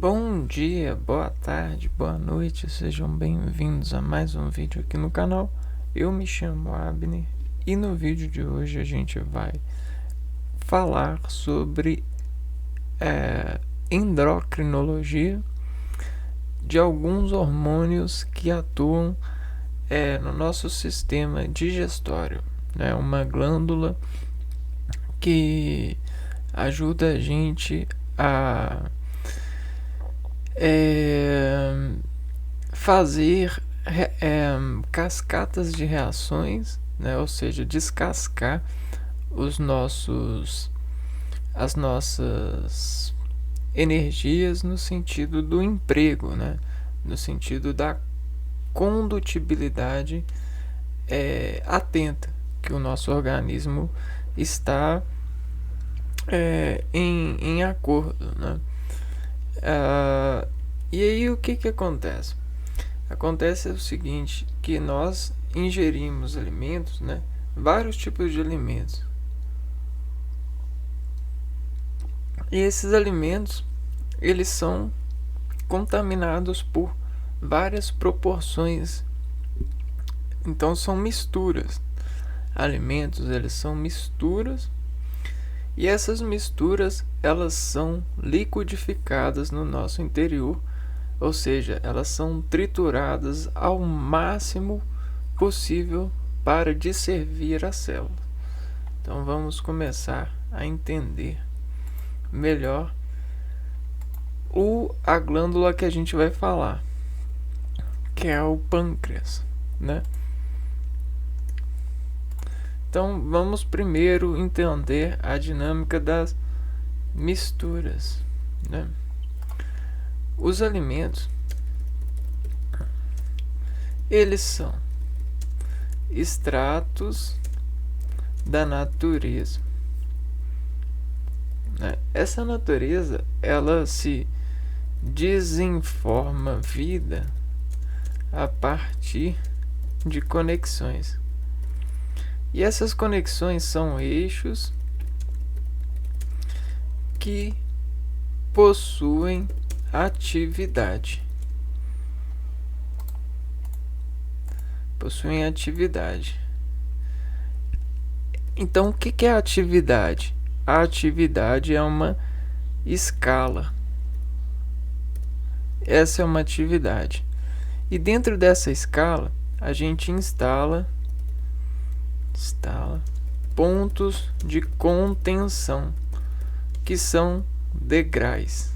Bom dia, boa tarde, boa noite, sejam bem-vindos a mais um vídeo aqui no canal. Eu me chamo Abner e no vídeo de hoje a gente vai falar sobre endocrinologia de alguns hormônios que atuam no nosso sistema digestório, né? Uma glândula que ajuda a gente a fazer cascatas de reações, né? Ou seja, descascar as nossas energias no sentido do emprego, né? No sentido da condutibilidade atenta que o nosso organismo está em acordo, né? E aí o que acontece? Acontece o seguinte, que nós ingerimos alimentos, né? Vários tipos de alimentos. E esses alimentos, eles são contaminados por várias proporções. Então são misturas. Alimentos, eles são misturas. E essas misturas, elas são liquidificadas no nosso interior, ou seja, elas são trituradas ao máximo possível para disservir a célula. Então vamos começar a entender melhor a glândula que a gente vai falar, que é o pâncreas, né? Então vamos primeiro entender a dinâmica das misturas, né? Os alimentos, eles são extratos da natureza, né? Essa natureza, ela se desenforma vida a partir de conexões. E essas conexões são eixos que possuem atividade. Então, o que é atividade? A atividade é uma escala. Essa é uma atividade. E dentro dessa escala, a gente instala pontos de contenção, que são degraus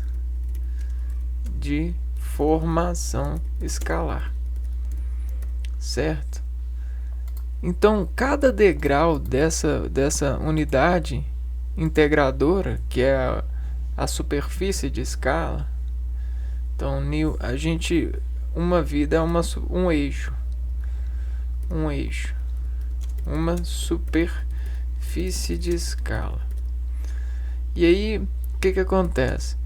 de formação escalar, certo? Então, cada degrau dessa unidade integradora, que é a superfície de escala, então uma vida é um eixo, uma superfície de escala. E aí, o que acontece?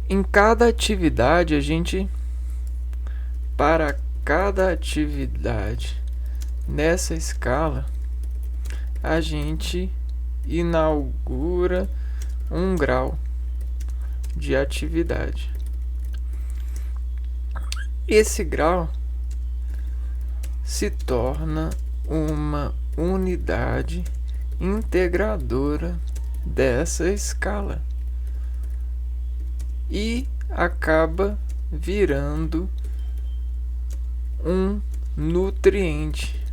Em cada atividade, para cada atividade nessa escala, a gente inaugura um grau de atividade. Esse grau se torna uma unidade integradora dessa escala e acaba virando um nutriente.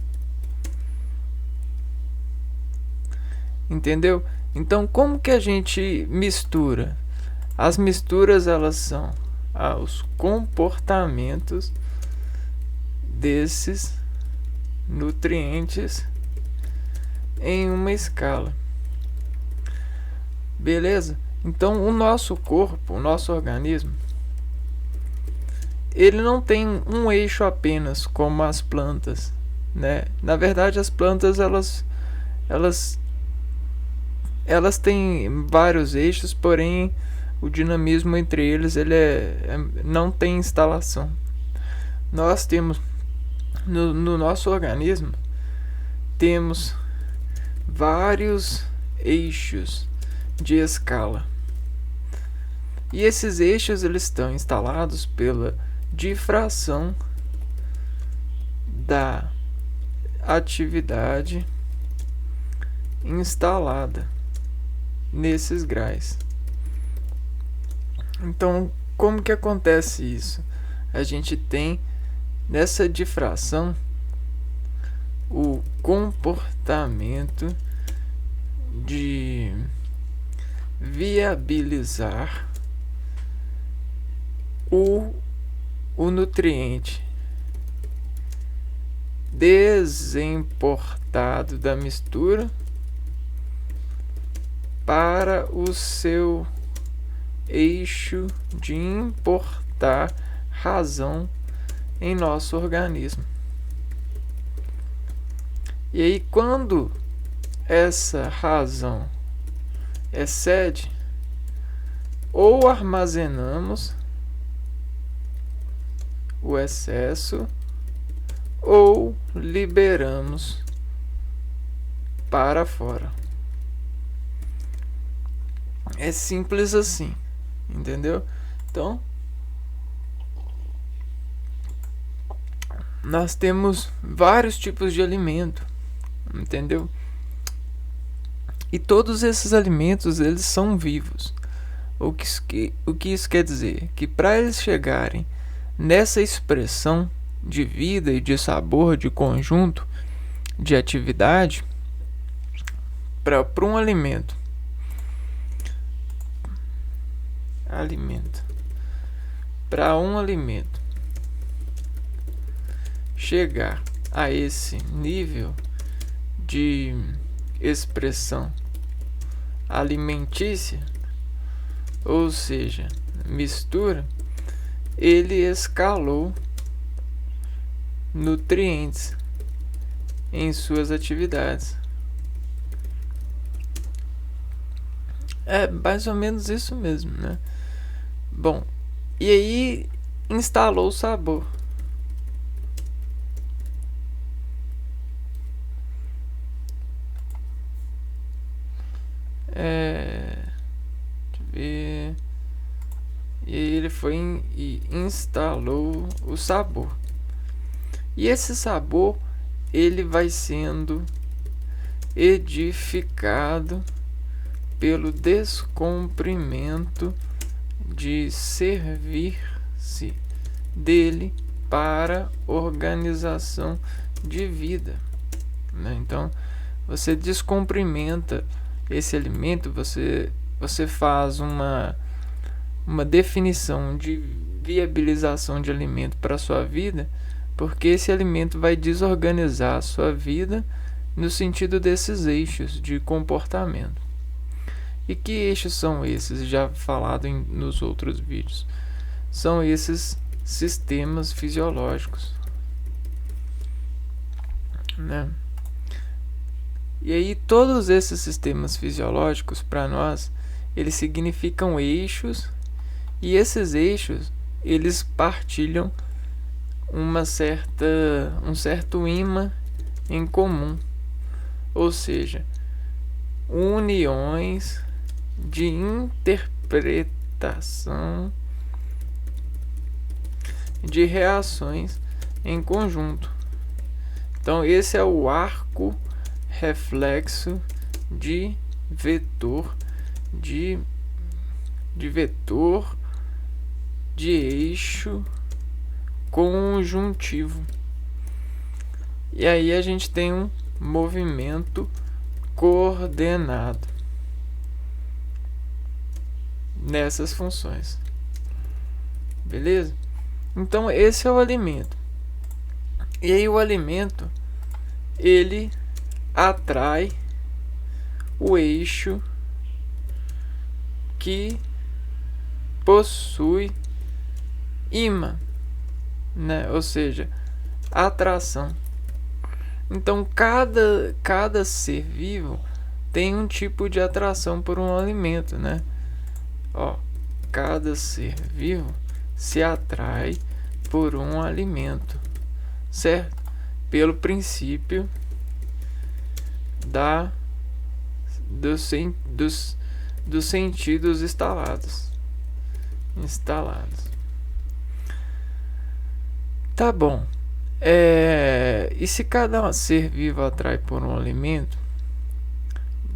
Entendeu? Então, como que a gente mistura? As misturas, elas são os comportamentos desses nutrientes em uma escala. Beleza? Então o nosso corpo, o nosso organismo, ele não tem um eixo apenas como as plantas, né? Na verdade, as plantas elas têm vários eixos, porém o dinamismo entre eles não tem instalação. Nós temos no nosso organismo temos vários eixos de escala. E esses eixos eles estão instalados pela difração da atividade instalada nesses graus. Então, como que acontece isso? A gente tem nessa difração o comportamento de viabilizar o nutriente desimportado da mistura para o seu eixo de importar razão em nosso organismo. E aí, quando essa razão excede, ou armazenamos o excesso ou liberamos para fora. É simples assim, entendeu? Então, nós temos vários tipos de alimento, entendeu? E todos esses alimentos, eles são vivos. O que isso quer dizer? Que para eles chegarem nessa expressão de vida e de sabor, de conjunto, de atividade, para um alimento para um alimento chegar a esse nível de expressão alimentícia, ou seja, mistura, ele escalou nutrientes em suas atividades. É mais ou menos isso mesmo, né? Bom, e aí instalou o sabor. Deixa eu ver. E aí ele foi e instalou o sabor. E esse sabor ele vai sendo edificado pelo descumprimento de servir-se dele para organização de vida, né? Então, você descumprimenta esse alimento, você faz uma definição de viabilização de alimento para a sua vida, porque esse alimento vai desorganizar a sua vida no sentido desses eixos de comportamento. E que eixos são esses? Já falado nos outros vídeos. São esses sistemas fisiológicos, né? E aí todos esses sistemas fisiológicos para nós, eles significam eixos, e esses eixos eles partilham um certo ímã em comum, ou seja, uniões de interpretação de reações em conjunto. Então esse é o arco reflexo de vetor de eixo conjuntivo. E aí a gente tem um movimento coordenado nessas funções. Beleza? Então esse é o alimento. E aí o alimento ele atrai o eixo que possui ímã, né? Ou seja, atração. Então cada ser vivo tem um tipo de atração por um alimento, né? Cada ser vivo se atrai por um alimento, certo? Pelo princípio dos sentidos instalados. instalados. Tá bom. E se cada ser vivo atrai por um alimento,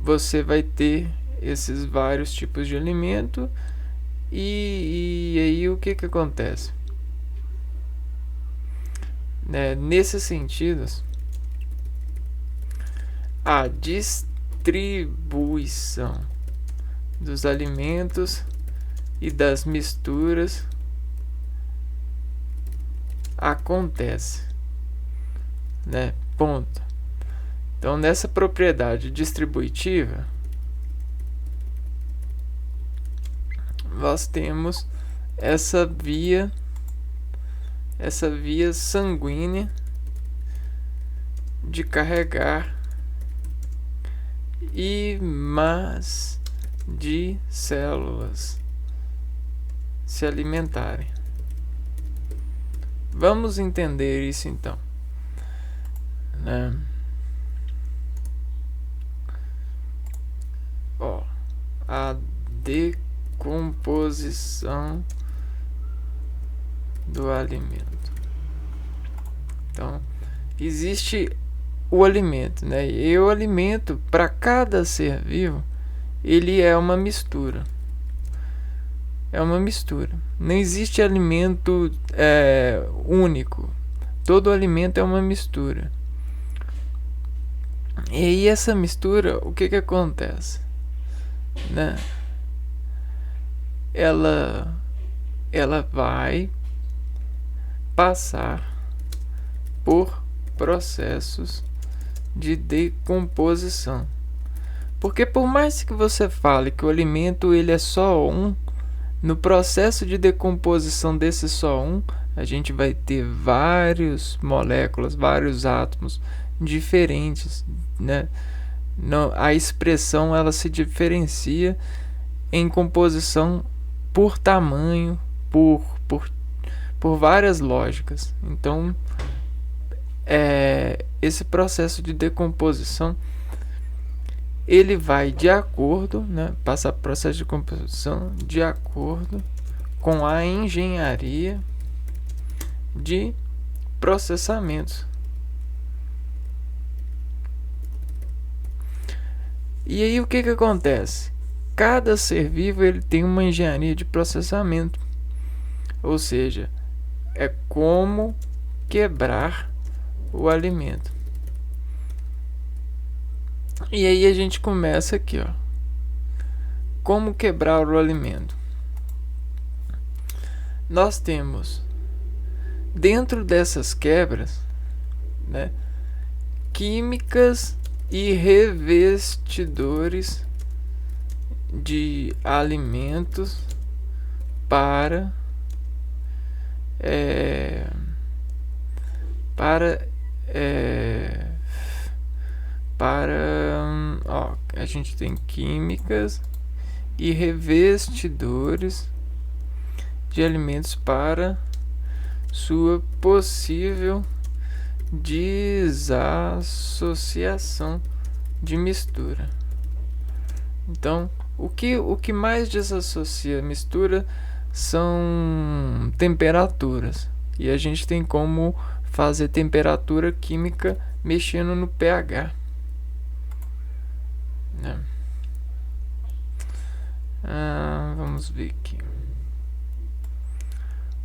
você vai ter esses vários tipos de alimento. E aí o que acontece? Nesses sentidos, a distribuição dos alimentos e das misturas acontece, ponto. Então, nessa propriedade distributiva, nós temos essa via sanguínea de carregar imãs de células se alimentarem. Vamos entender isso então, a decomposição do alimento. Então, existe o alimento, e o alimento, para cada ser vivo, ele é uma mistura. Não existe alimento único. Todo alimento é uma mistura. E aí essa mistura, o que acontece? Ela vai passar por processos de decomposição. Porque por mais que você fale que o alimento ele é só um, no processo de decomposição desse só um, a gente vai ter várias moléculas, vários átomos diferentes, a expressão ela se diferencia em composição por tamanho, por várias lógicas. Então, esse processo de decomposição ele vai de acordo, passa por processo de decomposição de acordo com a engenharia de processamentos. E aí o que acontece? Cada ser vivo ele tem uma engenharia de processamento, ou seja, é como quebrar o alimento. E aí a gente começa aqui, como quebrar o alimento. Nós temos dentro dessas quebras, químicas e revestidores de alimentos para a gente tem químicas e revestidores de alimentos para sua possível desassociação de mistura. Então, o que mais desassocia a mistura são temperaturas. E a gente tem como fazer temperatura química mexendo no pH. Vamos ver aqui.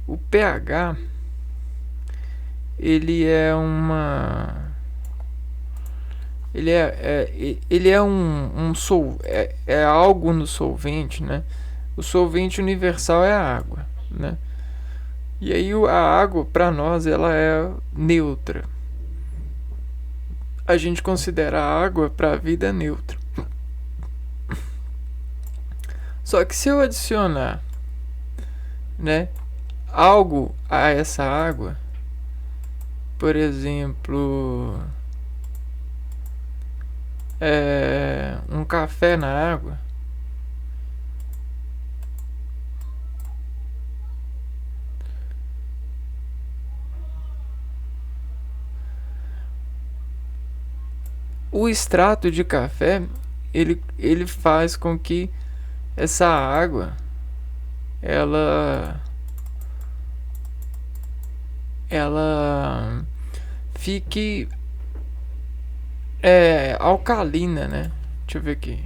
O pH ele é algo no solvente, O solvente universal é a água, E aí a água para nós ela é neutra. A gente considera a água para a vida neutra. Só que se eu adicionar, algo a essa água, por exemplo, um café na água, o extrato de café ele faz com que essa água ela fique alcalina, né? Deixa eu ver aqui.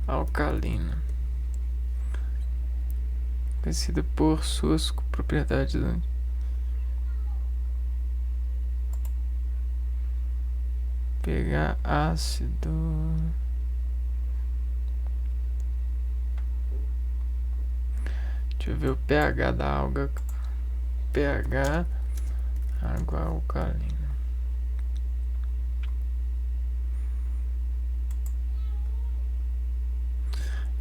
Alcalina, conhecida por suas propriedades pegar ácido. Deixa eu ver o pH da água. pH, água alcalina.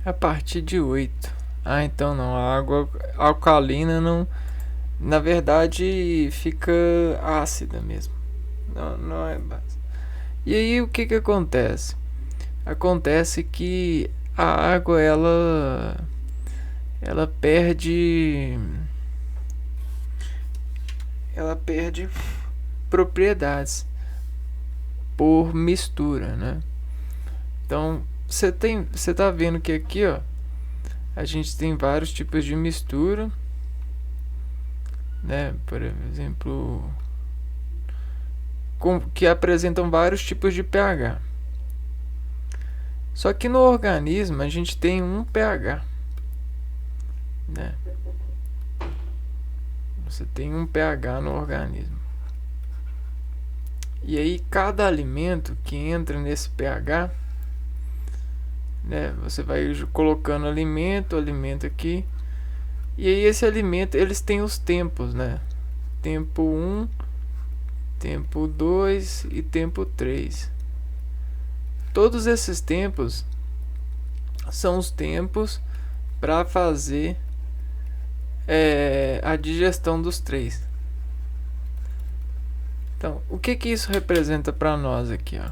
A partir de 8. Ah, então não. A água alcalina não. Na verdade, fica ácida mesmo. Não é base. E aí o que acontece? Acontece que a água ela perde propriedades por mistura, né? Então você tá vendo que aqui, ó, a gente tem vários tipos de mistura, né? Por exemplo, que apresentam vários tipos de pH. Só que no organismo a gente tem um pH, né? Você tem um pH no organismo. E aí cada alimento que entra nesse pH, né, você vai colocando alimento aqui. E aí esse alimento, eles têm os tempos, né? Tempo 1, tempo 2 e tempo 3. Todos esses tempos são os tempos para fazer a digestão dos 3. Então, o que isso representa para nós aqui, ó?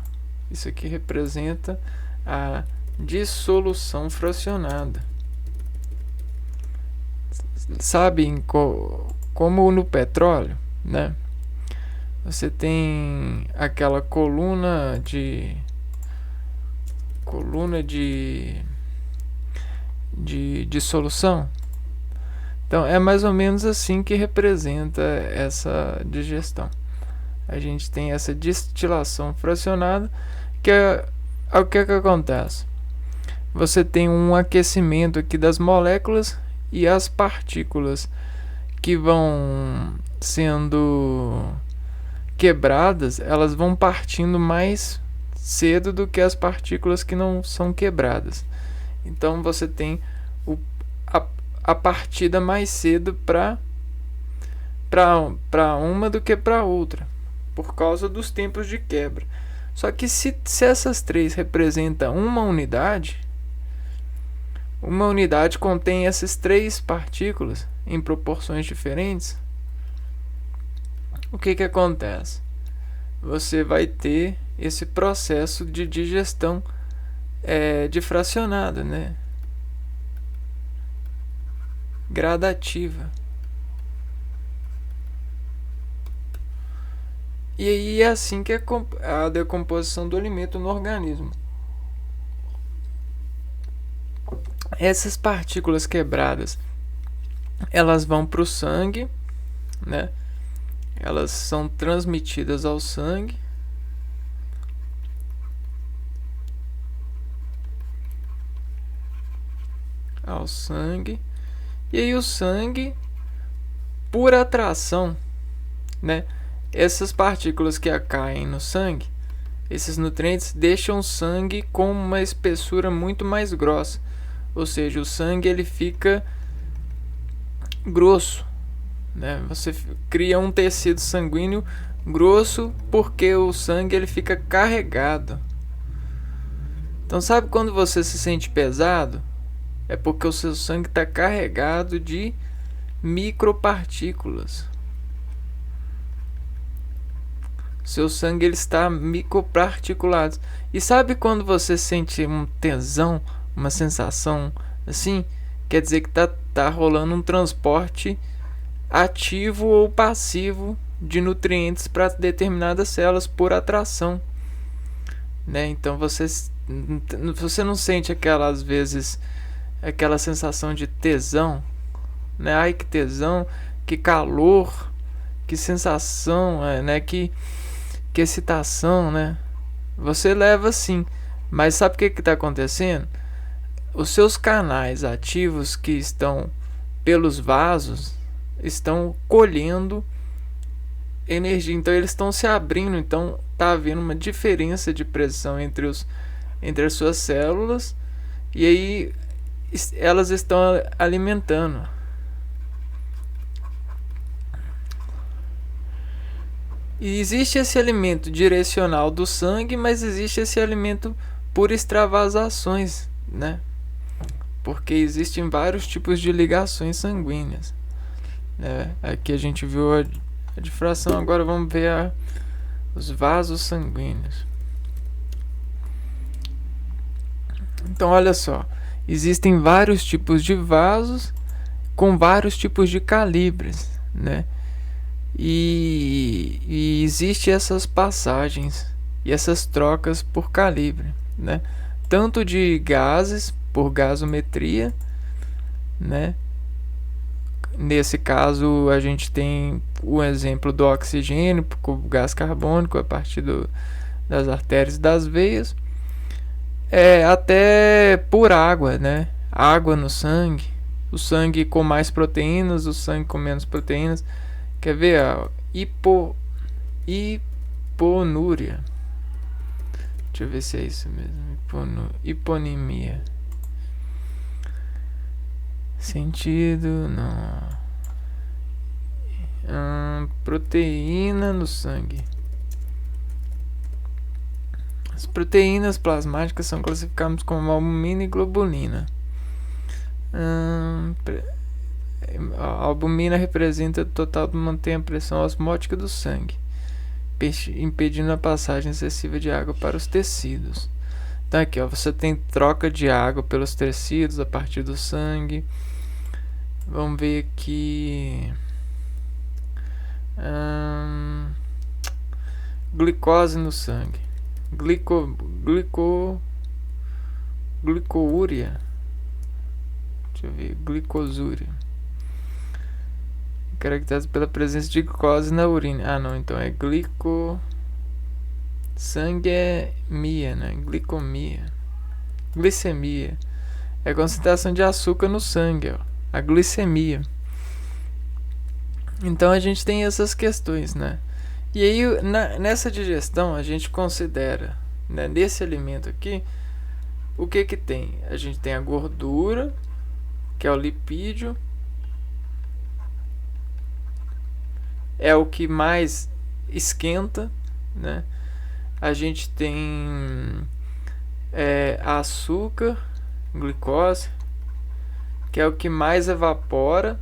Isso aqui representa a dissolução fracionada. Sabem como no petróleo, né? Você tem aquela coluna de dissolução. Então é mais ou menos assim que representa essa digestão. A gente tem essa destilação fracionada, que é o que acontece. Você tem um aquecimento aqui das moléculas e as partículas que vão sendo quebradas, elas vão partindo mais cedo do que as partículas que não são quebradas. Então você tem a partida mais cedo para uma do que para outra, por causa dos tempos de quebra. Só que se essas 3 representam uma unidade contém essas 3 partículas em proporções diferentes. O que acontece? Você vai ter esse processo de digestão difracionada, né? Gradativa. E aí é assim que é a decomposição do alimento no organismo. Essas partículas quebradas, elas vão para o sangue, né? Elas são transmitidas ao sangue. E aí o sangue, por atração, né? Essas partículas que caem no sangue, esses nutrientes deixam o sangue com uma espessura muito mais grossa. Ou seja, o sangue ele fica grosso, né? Você cria um tecido sanguíneo grosso porque o sangue ele fica carregado. Então sabe quando você se sente pesado? É porque o seu sangue está carregado de micropartículas. Seu sangue ele está microparticulado. E sabe quando você sente um tesão, uma sensação assim? Quer dizer que tá rolando um transporte ativo ou passivo de nutrientes para determinadas células por atração, né? Então você não sente aquela, às vezes, aquela sensação de tesão, né? Ai, que tesão, que calor, que sensação, né? Que excitação, né? Você leva sim, mas sabe o que está acontecendo? Os seus canais ativos que estão pelos vasos estão colhendo energia, então eles estão se abrindo, então está havendo uma diferença de pressão entre as suas células, e aí elas estão alimentando. E existe esse alimento direcional do sangue, mas existe esse alimento por extravasações, né? Porque existem vários tipos de ligações sanguíneas, né? Aqui a gente viu a difração, agora vamos ver os vasos sanguíneos. Então olha só, existem vários tipos de vasos com vários tipos de calibres, né? E existe essas passagens e essas trocas por calibre, né? Tanto de gases por gasometria, né? Nesse caso a gente tem o exemplo do oxigênio com gás carbônico a partir das artérias e das veias, até por água, né? Água no sangue, o sangue com mais proteínas, o sangue com menos proteínas. Quer ver? Hiponúria. Deixa eu ver se é isso mesmo. Hiponemia. Sentido, não. Proteína no sangue. As proteínas plasmáticas são classificadas como albumina e globulina. A albumina representa o total de manter a pressão osmótica do sangue, impedindo a passagem excessiva de água para os tecidos. Então aqui, você tem troca de água pelos tecidos a partir do sangue. Vamos ver aqui. Glicose no sangue. Glicouria. Deixa eu ver. Glicosúria. Caracterizado pela presença de glicose na urina. Não, então é sangue é mia, né? Glicemia. É a concentração de açúcar no sangue, ó. A glicemia. Então a gente tem essas questões, né? E aí nessa digestão a gente considera, né, nesse alimento aqui, o que tem? A gente tem a gordura, que é o lipídio, é o que mais esquenta, né? A gente tem açúcar, glicose, que é o que mais evapora,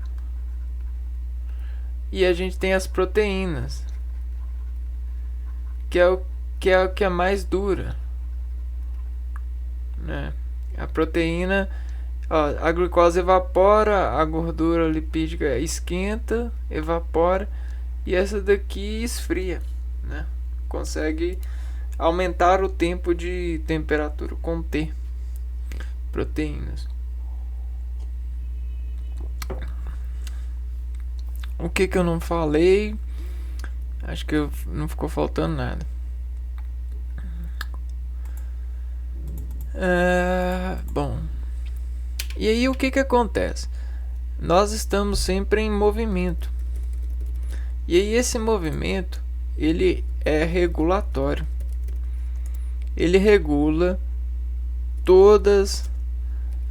e a gente tem as proteínas, que é o que é mais dura, né? A proteína, a glicose evapora, a gordura lipídica esquenta, evapora, e essa daqui esfria, né? Consegue aumentar o tempo de temperatura, conter proteínas. O que eu não falei? Acho que não ficou faltando nada. Bom. E aí o que acontece? Nós estamos sempre em movimento. E aí esse movimento, ele é regulatório. Ele regula todas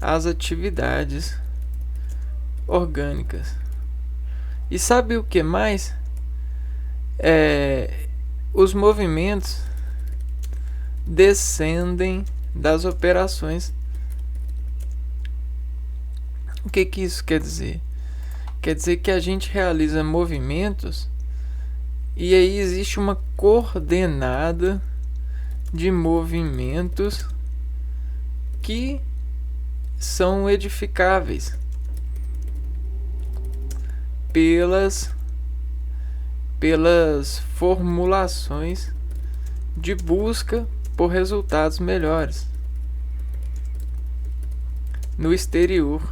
as atividades orgânicas. E sabe o que mais? Os movimentos descendem das operações. O que isso quer dizer? Quer dizer que a gente realiza movimentos e aí existe uma coordenada de movimentos que são edificáveis pelas formulações de busca por resultados melhores no exterior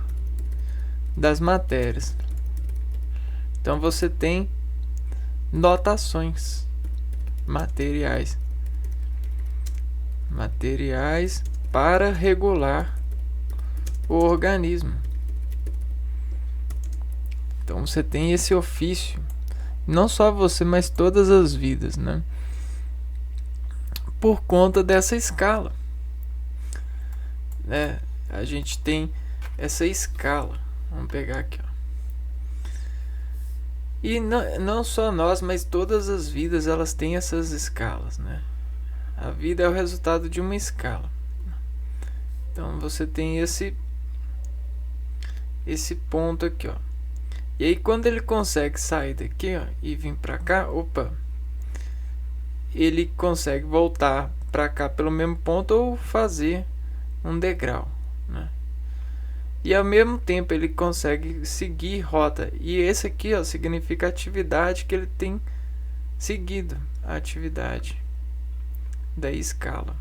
das matérias. Então você tem notações materiais para regular o organismo. Então você tem esse ofício, não só você, mas todas as vidas, né? Por conta dessa escala, né? A gente tem essa escala. Vamos pegar aqui, ó. E não só nós, mas todas as vidas, elas têm essas escalas, né? A vida é o resultado de uma escala. Então você tem esse ponto aqui, ó. E aí quando ele consegue sair daqui, ó, e vir para cá, ele consegue voltar para cá pelo mesmo ponto ou fazer um degrau, né? E ao mesmo tempo ele consegue seguir rota. E esse aqui, ó, significa a atividade que ele tem seguido, a atividade da escala.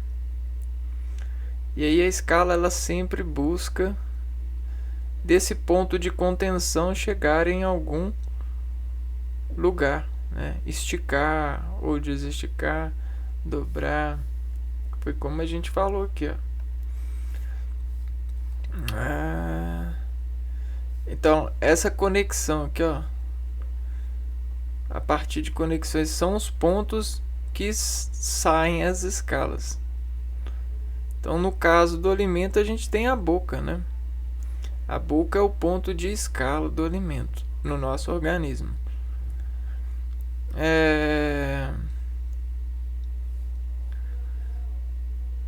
E aí a escala, ela sempre busca desse ponto de contenção chegar em algum lugar, né? Esticar ou desesticar, dobrar. Foi como a gente falou aqui, ó. Então essa conexão aqui, ó, a partir de conexões são os pontos que saem as escalas. Então no caso do alimento a gente tem a boca, né? A boca é o ponto de escala do alimento no nosso organismo.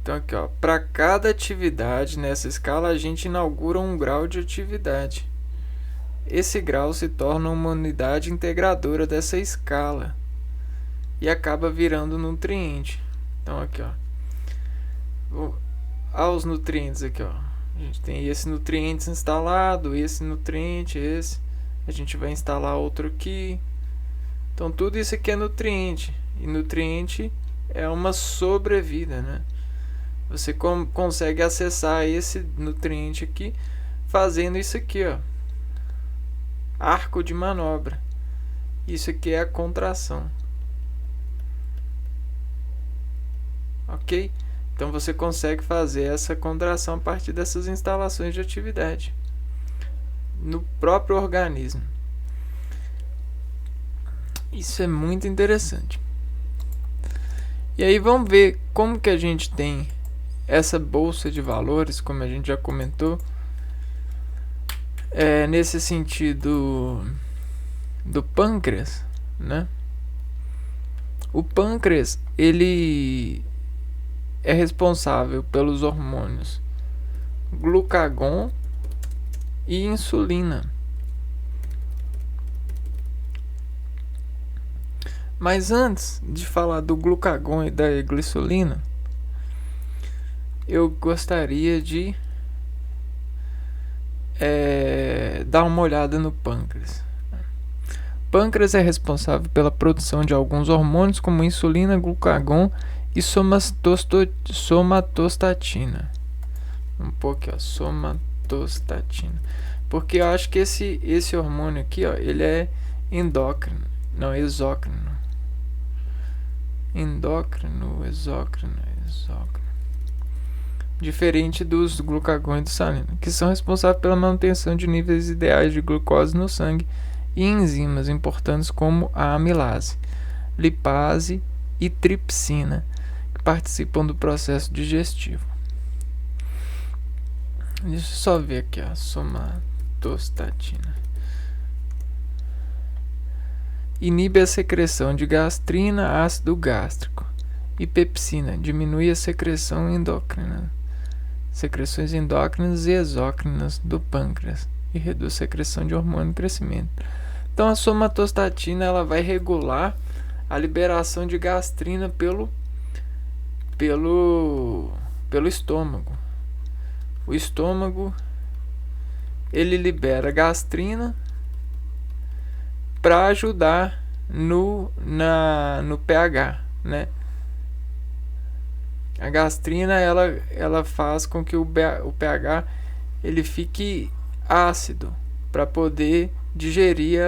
Então aqui, ó, para cada atividade nessa escala a gente inaugura um grau de atividade. Esse grau se torna uma unidade integradora dessa escala e acaba virando nutriente. Então aqui, ó, aos nutrientes aqui, ó, a gente tem esse nutriente instalado, esse nutriente, esse, a gente vai instalar outro aqui. Então tudo isso aqui é nutriente, e nutriente é uma sobrevida, né? Você consegue acessar esse nutriente aqui fazendo isso aqui, ó, arco de manobra. Isso aqui é a contração. Ok? Então você consegue fazer essa contração a partir dessas instalações de atividade no próprio organismo. Isso é muito interessante. E aí vamos ver como que a gente tem essa bolsa de valores, como a gente já comentou, nesse sentido do pâncreas, né? O pâncreas, ele é responsável pelos hormônios glucagon e insulina. Mas antes de falar do glucagon e da glicolina, eu gostaria de dar uma olhada no pâncreas. O pâncreas é responsável pela produção de alguns hormônios como insulina, glucagon e somatostatina. Um pouco, ó, somatostatina. Porque eu acho que esse hormônio aqui, ó, ele é endócrino, não exócrino. Endócrino, exócrino. Diferente dos glucagon e do salina, que são responsáveis pela manutenção de níveis ideais de glucose no sangue e enzimas importantes como a amilase, lipase e tripsina, que participam do processo digestivo. Deixa eu só ver aqui a somatostatina. Inibe a secreção de gastrina, ácido gástrico, e pepsina, diminui a secreção endócrina, secreções endócrinas e exócrinas do pâncreas e reduz a secreção de hormônio de crescimento. Então a somatostatina, ela vai regular a liberação de gastrina pelo estômago. O estômago, ele libera gastrina para ajudar no pH, né? A gastrina, ela faz com que o pH ele fique ácido, para poder digerir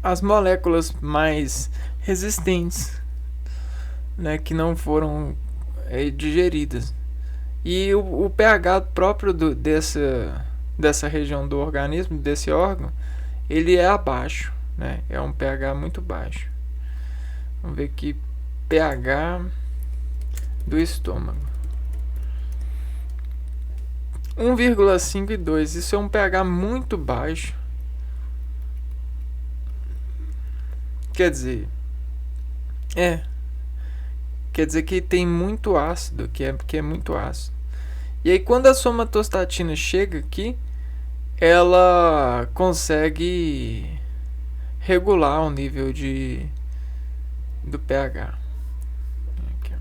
as moléculas mais resistentes, né, que não foram digeridas. E o pH próprio dessa região do organismo, desse órgão, ele é abaixo, né? É um pH muito baixo. Vamos ver aqui, pH do estômago. 1,5 e 2. Isso é um pH muito baixo. Quer dizer, que tem muito ácido, que é muito ácido. E aí quando a somatostatina chega aqui, ela consegue regular o nível do pH. Aqui,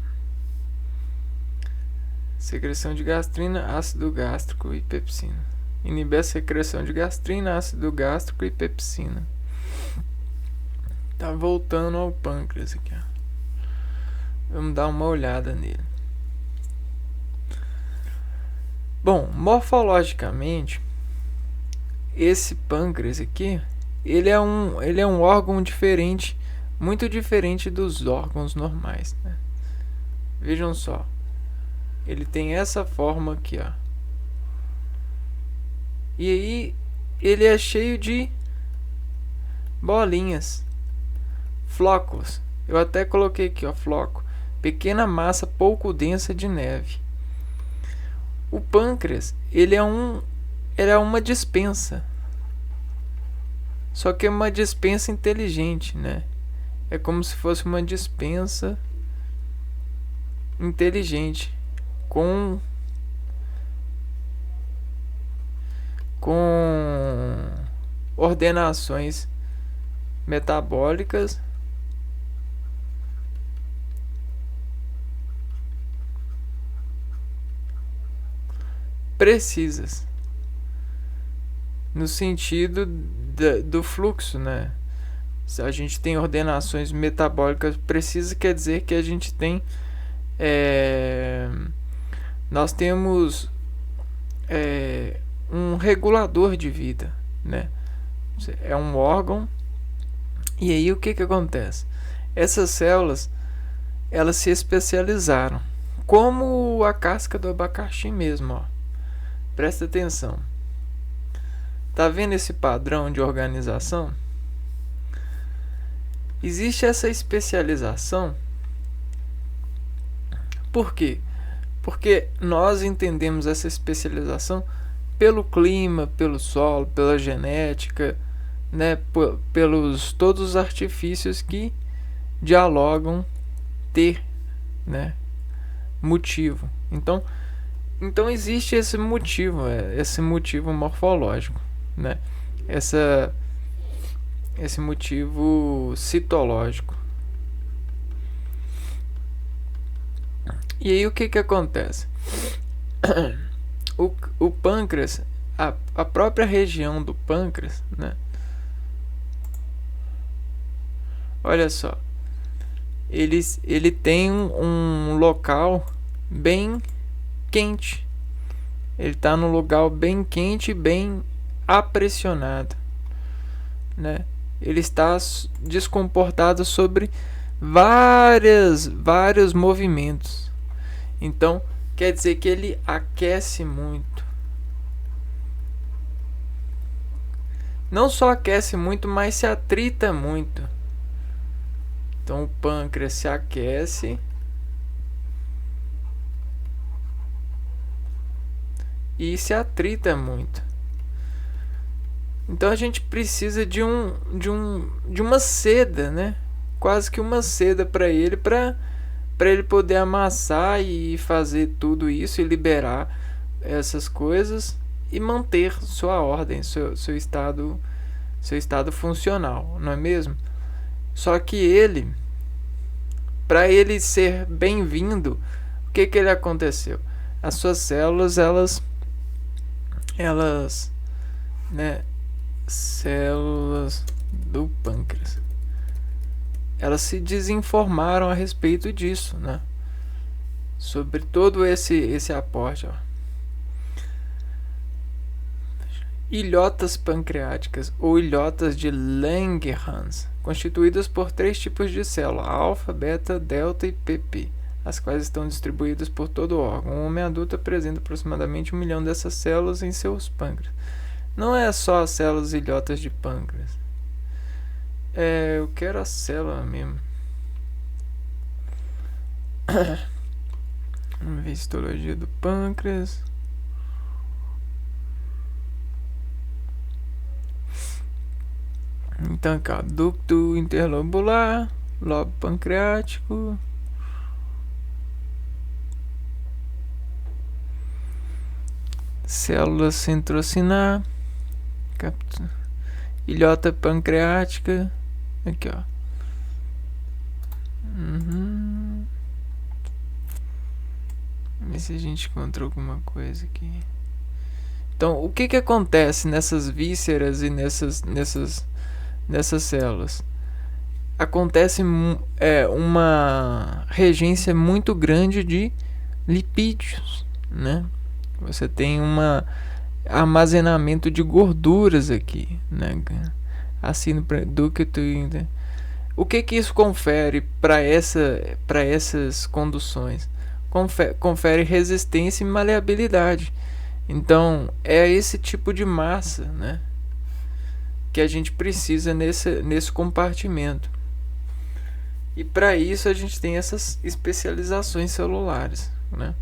secreção de gastrina, ácido gástrico e pepsina. Inibir a secreção de gastrina, ácido gástrico e pepsina. Tá voltando ao pâncreas aqui, ó. Vamos dar uma olhada nele. Bom, morfologicamente, esse pâncreas aqui, ele é um órgão diferente, muito diferente dos órgãos normais, né? Vejam só, ele tem essa forma aqui, ó. E aí ele é cheio de bolinhas, flocos. Eu até coloquei aqui, ó, floco. Pequena massa pouco densa de neve. O pâncreas, ele é uma dispensa. Só que é uma dispensa inteligente, né? É como se fosse uma dispensa inteligente com ordenações metabólicas precisas, no sentido do fluxo, né? Se a gente tem ordenações metabólicas precisas, quer dizer que a gente tem nós temos um regulador de vida, né? É um órgão. E aí o que acontece? Essas células, elas se especializaram, como a casca do abacaxi mesmo, ó. Presta atenção. Tá vendo esse padrão de organização? Existe essa especialização. Por quê? Porque nós entendemos essa especialização pelo clima, pelo solo, pela genética, né, pelos todos os artifícios que dialogam ter, né, motivo. Então existe esse motivo morfológico, né? Esse motivo citológico. E aí o que acontece? O pâncreas, a própria região do pâncreas, né? Olha só, ele tem um local bem quente. Ele está num lugar bem quente, bem apressionado, né? Ele está descomportado sobre vários movimentos. Então, quer dizer que ele aquece muito. Não só aquece muito, mas se atrita muito. Então, o pâncreas se aquece e se atrita muito. Então a gente precisa de uma seda, né? Quase que uma seda para ele poder amassar e fazer tudo isso e liberar essas coisas e manter sua ordem, seu estado funcional, não é mesmo? Só que para ele ser bem-vindo, o que ele aconteceu? As suas células, né, células do pâncreas, elas se desinformaram a respeito disso, né? Sobre todo esse aporte, ó. ilhotas pancreáticas ou ilhotas de Langerhans, constituídas por 3 tipos de célula, alfa, beta, delta e pp, as quais estão distribuídas por todo o órgão. O homem adulto apresenta aproximadamente 1 milhão dessas células em seus pâncreas. Não é só as células ilhotas de pâncreas. Eu quero a célula mesmo. Vamos ver a histologia do pâncreas. Então aqui, ó, ducto interlobular, lobo pancreático, célula centrocinar, ilhota pancreática, aqui ó. Vamos ver se a gente encontrou alguma coisa aqui. Então, o que acontece nessas vísceras e nessas células? Acontece uma regência muito grande de lipídios, né? Você tem um armazenamento de gorduras aqui, né? Assim no ducto. O que isso confere para essas conduções? Confere resistência e maleabilidade. Então é esse tipo de massa, né, que a gente precisa nesse compartimento. E para isso a gente tem essas especializações celulares, né?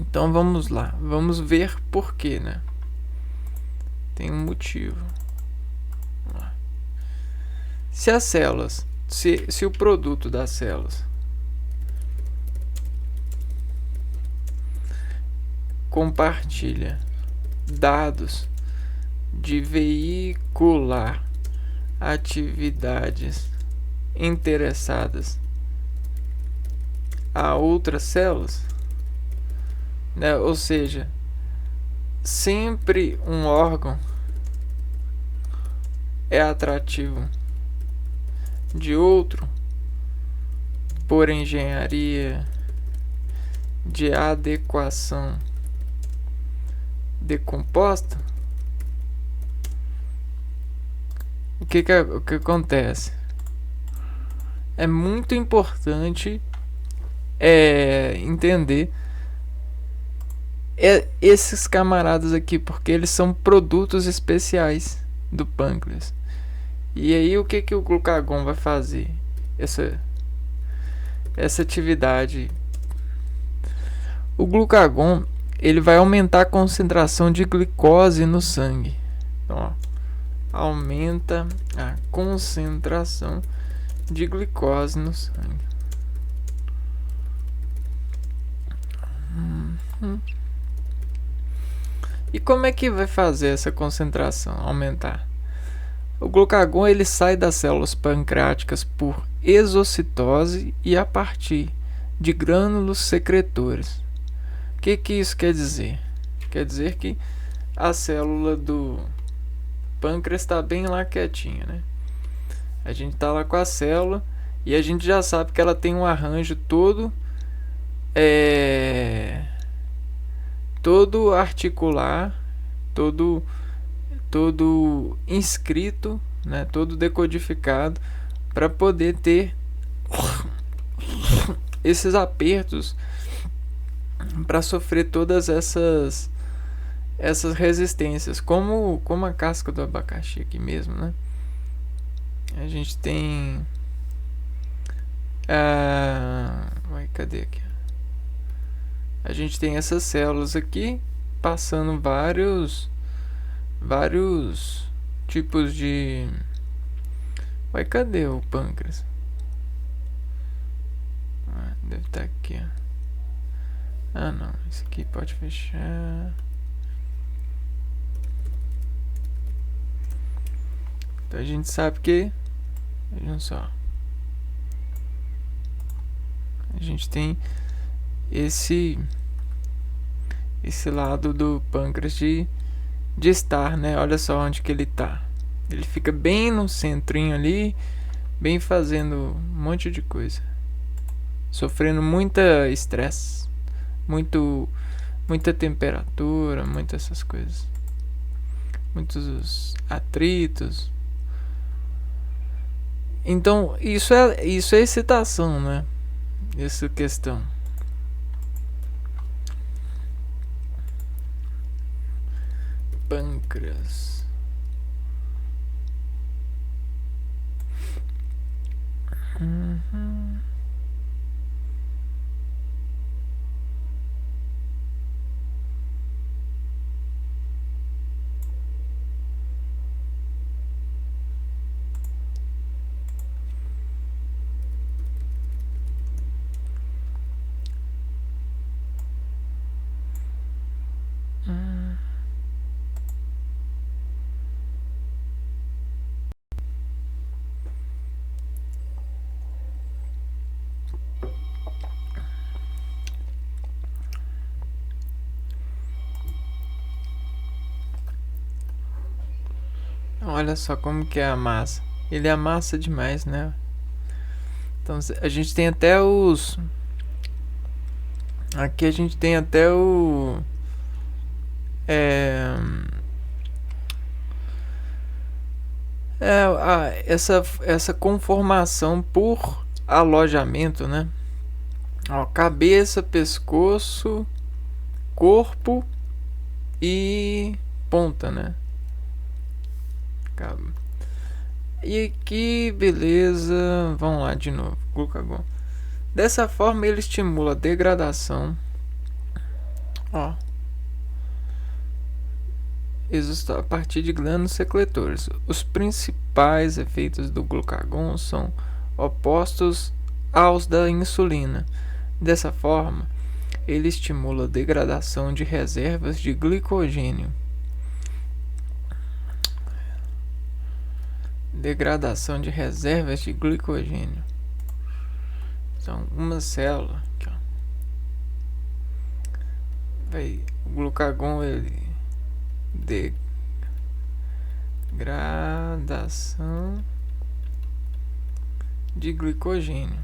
Então vamos lá, vamos ver por quê, né? Tem um motivo. Se as células, se o produto das células compartilha dados de veicular atividades interessadas a outras células, né? Ou seja, sempre um órgão é atrativo de outro por engenharia de adequação decomposta. O que acontece? É muito importante entender esses camaradas aqui, porque eles são produtos especiais do pâncreas. E aí o que o glucagon vai fazer? Essa atividade. O glucagon, ele vai aumentar a concentração de glicose no sangue. Então, ó, aumenta a concentração de glicose no sangue. E como é que vai fazer essa concentração aumentar? O glucagon, ele sai das células pancreáticas por exocitose e a partir de grânulos secretores. O que isso quer dizer? Quer dizer que a célula do pâncreas está bem lá quietinha, né? A gente está lá com a célula e a gente já sabe que ela tem um arranjo todo articular, todo inscrito, né? Todo decodificado para poder ter esses apertos, para sofrer todas essas resistências, como a casca do abacaxi aqui mesmo, né? A gente tem cadê aqui? A gente tem essas células aqui passando vários tipos de... cadê o pâncreas? Deve estar aqui, ó. Não, esse aqui pode fechar. Então a gente sabe que, vejam só, a gente tem esse lado do pâncreas de estar, né? Olha só onde que ele tá. Ele fica bem no centrinho ali, bem fazendo um monte de coisa, sofrendo muita estresse, muita temperatura, muitas essas coisas. muitos atritos. Então, isso é excitação, né? Essa questão. Pâncreas. Olha só como que é a massa. Ele amassa demais, né? Então a gente tem até os... Aqui a gente tem até o... essa conformação por alojamento, né? Ó, cabeça, pescoço, corpo e ponta, né? E aqui, beleza. Vamos lá de novo. Glucagon. Dessa forma, ele estimula a degradação. Ó. A partir de glândulos secretores. Os principais efeitos do glucagon são opostos aos da insulina. Dessa forma, ele estimula a degradação de reservas de glicogênio. Degradação de reservas de glicogênio. Então, uma célula aqui, ó, o glucagon, ele degradação de glicogênio.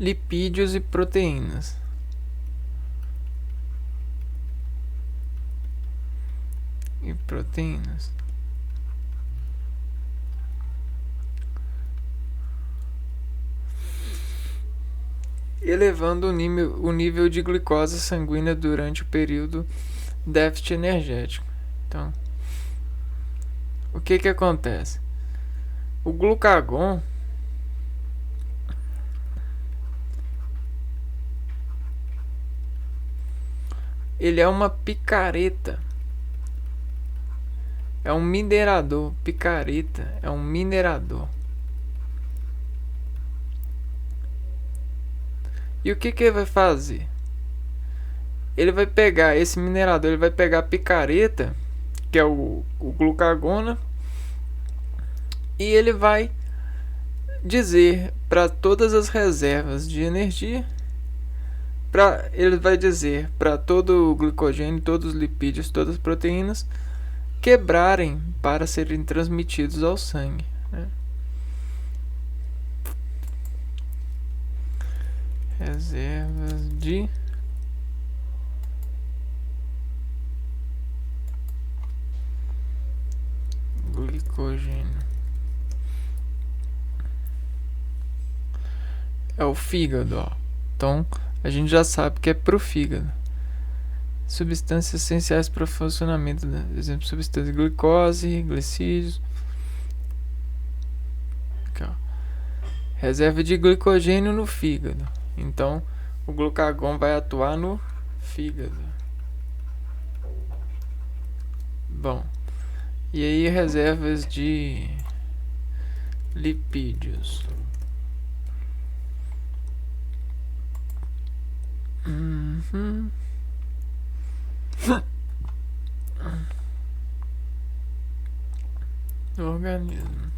Lipídios e proteínas. Elevando o nível de glicose sanguínea durante o período déficit energético. Então, o que acontece? O glucagon, ele é uma picareta. É um minerador. Picareta é um minerador. E o que ele vai fazer? Ele vai pegar esse minerador, ele vai pegar a picareta, que é o glucagon, e ele vai dizer para todas as reservas de energia, ele vai dizer para todo o glicogênio, todos os lipídios, todas as proteínas quebrarem para serem transmitidos ao sangue, né? Reservas de glicogênio. É o fígado, ó. Então a gente já sabe que é pro fígado. Substâncias essenciais para o funcionamento, né? Exemplo, substância de glicose, glicídios. Aqui, ó. Reserva de glicogênio no fígado. Então o glucagon vai atuar no fígado. Bom, e aí reservas de lipídios. Organismo.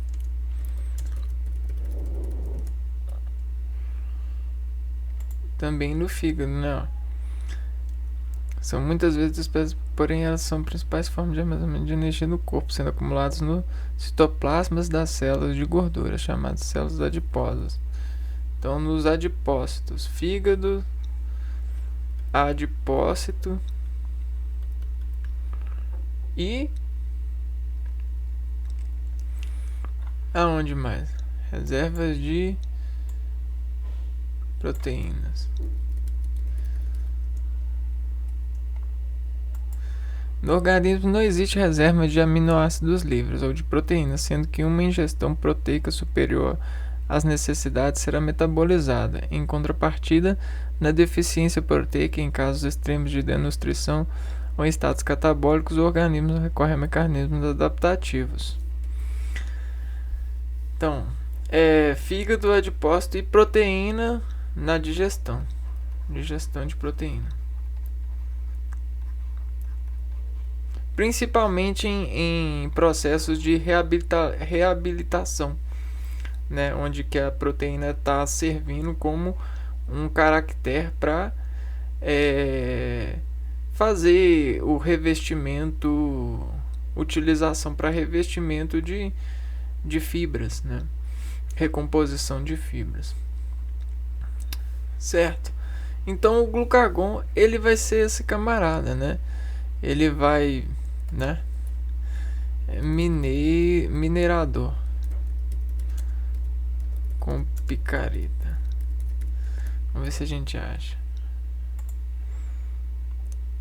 Também no fígado, né? São muitas vezes espécies, porém elas são principais formas de armazenamento de energia no corpo, sendo acumuladas no citoplasmas das células de gordura, chamadas células adiposas. Então, nos adipócitos, fígado, adipócito e aonde mais? Reservas de proteínas. No organismo não existe reserva de aminoácidos livres ou de proteínas, sendo que uma ingestão proteica superior às necessidades será metabolizada. Em contrapartida, na deficiência proteica, em casos extremos de desnutrição ou em estados catabólicos, o organismo recorre a mecanismos adaptativos. Então, fígado, adipócito e proteína na digestão de proteína. Principalmente em processos de reabilitação, né, onde que a proteína está servindo como um caractere para fazer o revestimento, utilização para revestimento de fibras, né, recomposição de fibras, certo? Então o glucagon ele vai ser esse camarada, né? Ele vai, né, minerador com picareta. Vamos ver se a gente acha.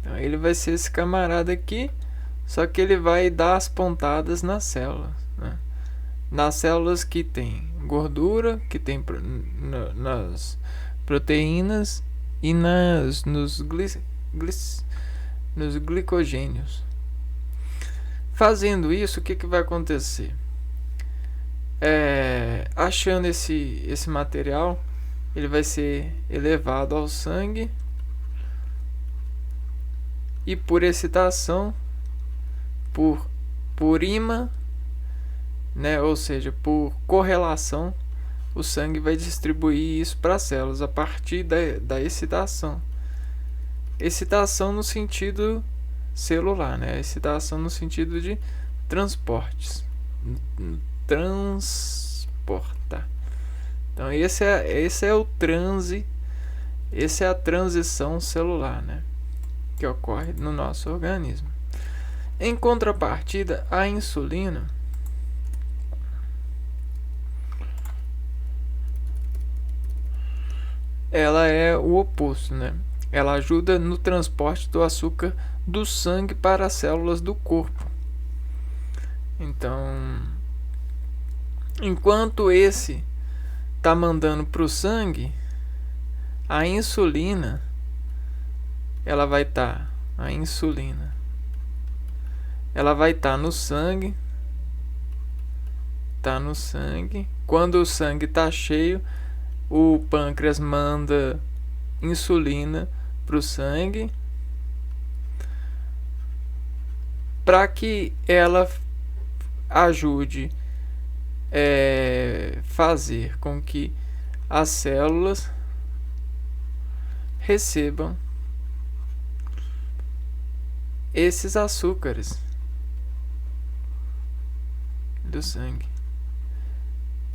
Então ele vai ser esse camarada aqui, só que ele vai dar as pontadas nas células, né? Nas células que tem gordura, que tem nas proteínas e nos glicogênios. Fazendo isso, o que vai acontecer? Achando esse material, ele vai ser elevado ao sangue e por excitação, por ímã, né, ou seja, por correlação, o sangue vai distribuir isso para as células a partir da excitação. Excitação no sentido celular, né? Excitação no sentido de transportes. Transportar. Então esse é o transe, essa é a transição celular, né, que ocorre no nosso organismo. Em contrapartida, a insulina ela é o oposto, né? Ela ajuda no transporte do açúcar do sangue para as células do corpo. Então, enquanto esse está mandando para o sangue, a insulina ela vai estar no sangue, Quando o sangue está cheio, o pâncreas manda insulina para o sangue para que ela ajude fazer com que as células recebam esses açúcares do sangue.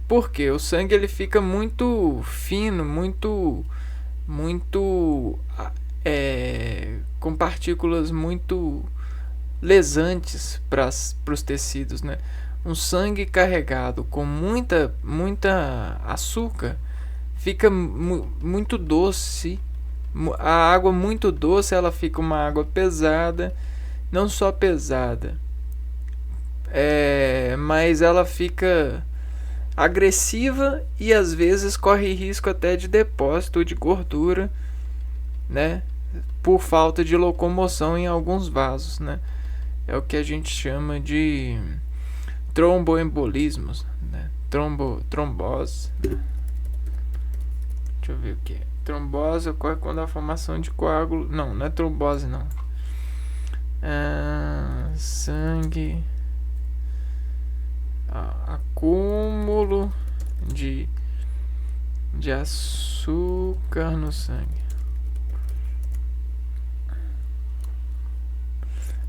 Porque o sangue ele fica muito fino, com partículas muito lesantes para os tecidos, né? Um sangue carregado com muita açúcar fica muito doce. A água muito doce ela fica uma água pesada, não só pesada, mas ela fica agressiva e às vezes corre risco até de depósito de gordura, né, por falta de locomoção em alguns vasos, né? É o que a gente chama de tromboembolismos, né? Trombose. Deixa eu ver o que é. Trombose ocorre quando a formação de coágulo... Não é trombose, não. Sangue... acúmulo de açúcar no sangue.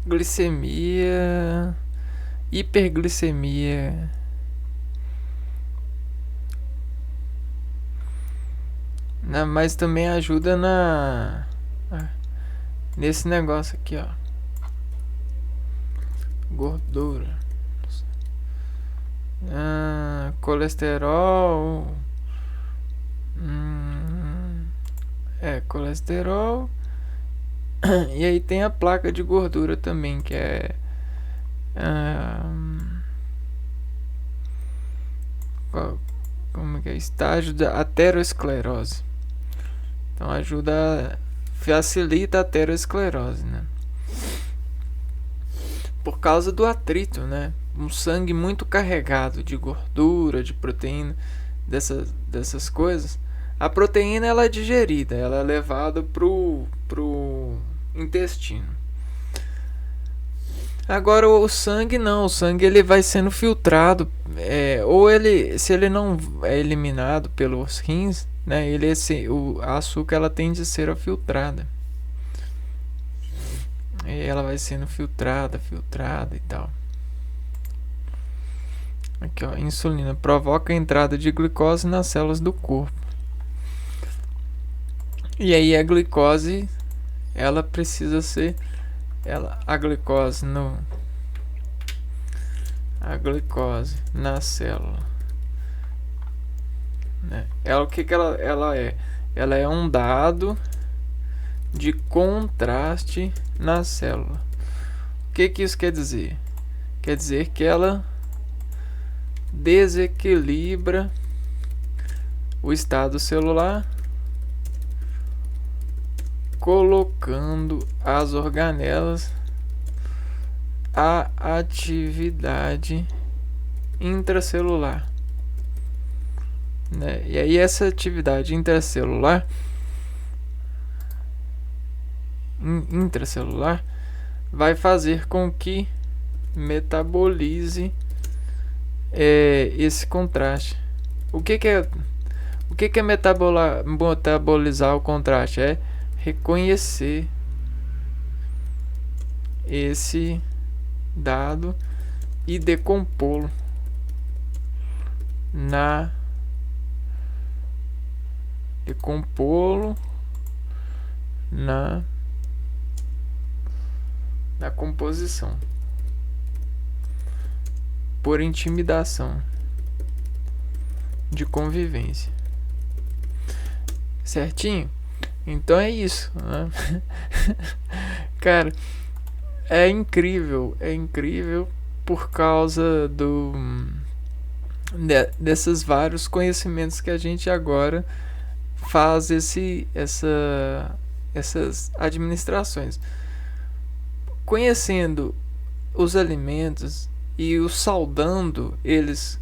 Glicemia, hiperglicemia, Mas também ajuda nesse negócio aqui, ó. Gordura. Colesterol. Colesterol. E aí tem a placa de gordura também, que é como que é? Estágio da aterosclerose. Então facilita a aterosclerose, né? Por causa do atrito, né? Um sangue muito carregado de gordura, de proteína, dessas coisas. A proteína ela é digerida, ela é levada pro intestino. Agora o sangue não, o sangue ele vai sendo filtrado, se ele não é eliminado pelos rins, né? A açúcar ela tende a ser filtrada. E ela vai sendo filtrada e tal. Aqui, ó, insulina provoca a entrada de glicose nas células do corpo. E aí a glicose, ela precisa ser, a glicose na célula, né? O que ela é? Ela é um dado de contraste na célula. O que isso quer dizer? Quer dizer que ela desequilibra o estado celular, colocando as organelas à atividade intracelular, né? E aí essa atividade intracelular vai fazer com que metabolize esse contraste. O que é metabolizar o contraste? É reconhecer esse dado e decompô-lo na composição por intimidação de convivência. Certinho? Então é isso, né? Cara, é incrível por causa desses vários conhecimentos que a gente agora faz essas administrações. Conhecendo os alimentos e os saudando eles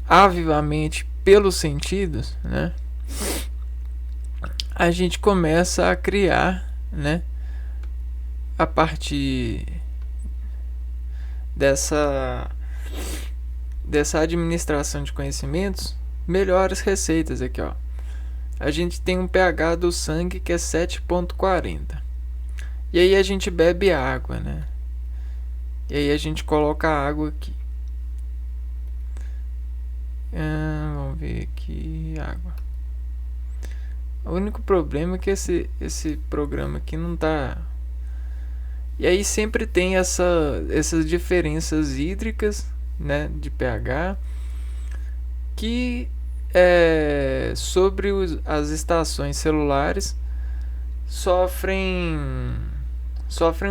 avivamente pelos sentidos, né? A gente começa a criar, né, a partir dessa administração de conhecimentos, melhores receitas aqui, ó. A gente tem um pH do sangue que é 7,40. E aí a gente bebe água, né? E aí a gente coloca a água aqui. Vamos ver aqui, água. O único problema é que esse programa aqui não tá. E aí sempre tem essas diferenças hídricas, né, de pH, que sobre as estações celulares sofrem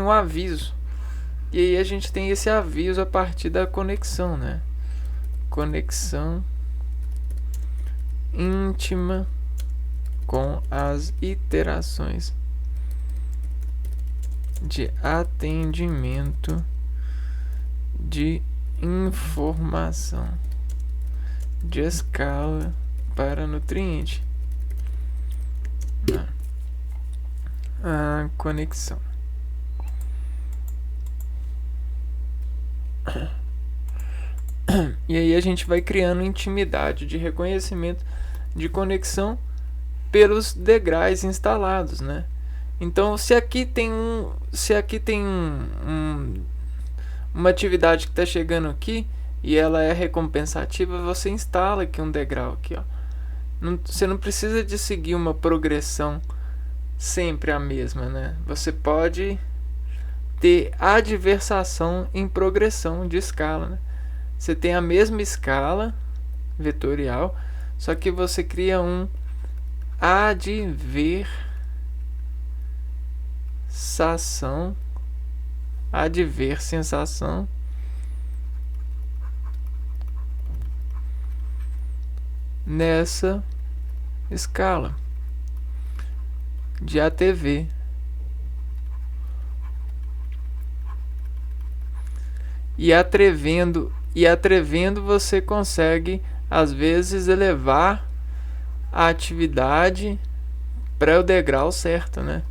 um aviso. E aí a gente tem esse aviso a partir da conexão, né? Conexão íntima com as iterações de atendimento de informação de escala para nutriente. A conexão. E aí a gente vai criando intimidade de reconhecimento de conexão pelos degraus instalados, né? Então, se aqui tem uma atividade que está chegando aqui e ela é recompensativa, você instala aqui um degrau aqui, ó. Você não precisa de seguir uma progressão sempre a mesma, né? Você pode ter adversação em progressão de escala, né? Você tem a mesma escala vetorial, só que você cria um adversensação nessa escala de ATV. E atrevendo você consegue às vezes elevar a atividade para o degrau certo, né?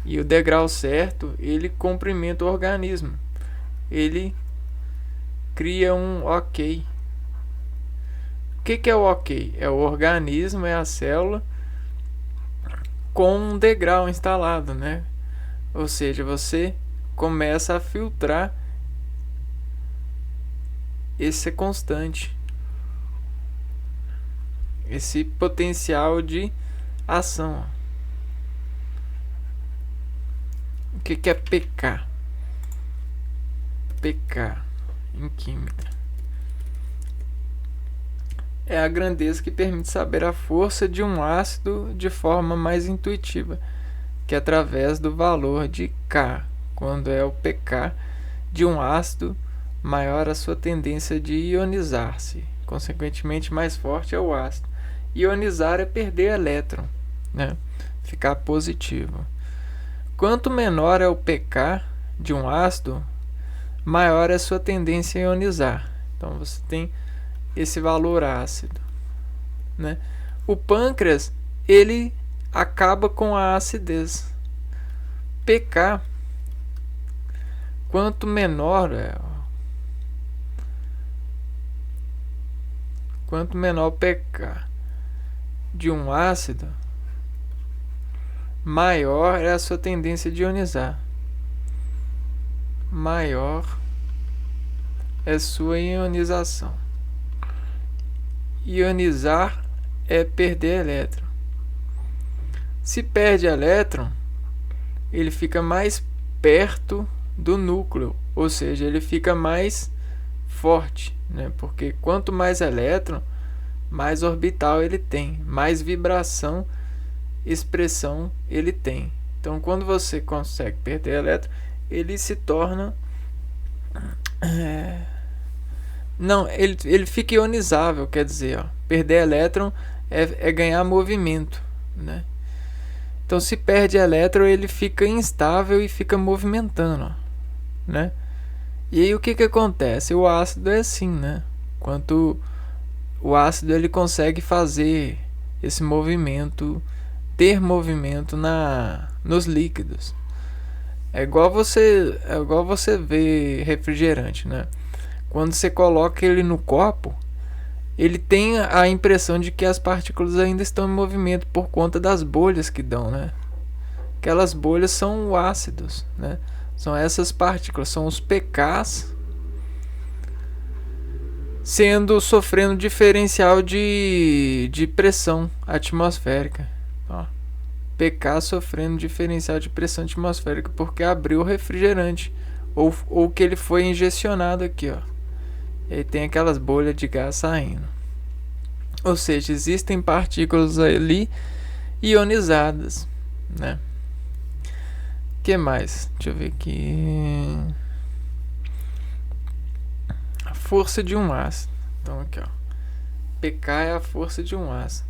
E o degrau certo, ele comprimenta o organismo. Ele cria um ok. O que é o ok? É o organismo, é a célula com um degrau instalado, né? Ou seja, você começa a filtrar esse constante, esse potencial de ação. O que é pK? pK em química é a grandeza que permite saber a força de um ácido de forma mais intuitiva, que é através do valor de K. Quando é o pK de um ácido, maior a sua tendência de ionizar-se. Consequentemente, mais forte é o ácido. Ionizar é perder elétron, né? Ficar positivo. Quanto menor é o pK de um ácido, maior é a sua tendência a ionizar. Então você tem esse valor ácido, né? O pâncreas, ele acaba com a acidez. pK, quanto menor o pK de um ácido, maior é a sua tendência de ionizar. Maior é sua ionização. Ionizar é perder elétron. Se perde elétron, ele fica mais perto do núcleo, ou seja, ele fica mais forte, né? Porque quanto mais elétron, mais orbital ele tem, mais vibração, expressão ele tem. Então, quando você consegue perder elétron, ele se torna não, ele fica ionizável, quer dizer, perder elétron é ganhar movimento, né? Então, se perde elétron, ele fica instável e fica movimentando, né? E aí o que acontece? O ácido é assim, né? Quanto o ácido ele consegue fazer esse movimento, ter movimento nos líquidos. É igual você vê refrigerante, né? Quando você coloca ele no copo, ele tem a impressão de que as partículas ainda estão em movimento por conta das bolhas que dão, né? Aquelas bolhas são ácidos, né? São essas partículas, são os pKs sofrendo diferencial de pressão atmosférica. Ó, pK sofrendo diferencial de pressão atmosférica porque abriu o refrigerante ou que ele foi injecionado aqui, ó. E tem aquelas bolhas de gás saindo. Ou seja, existem partículas ali ionizadas, né? O que mais? Deixa eu ver aqui. A força de um ácido. Então aqui, ó. pK é a força de um ácido.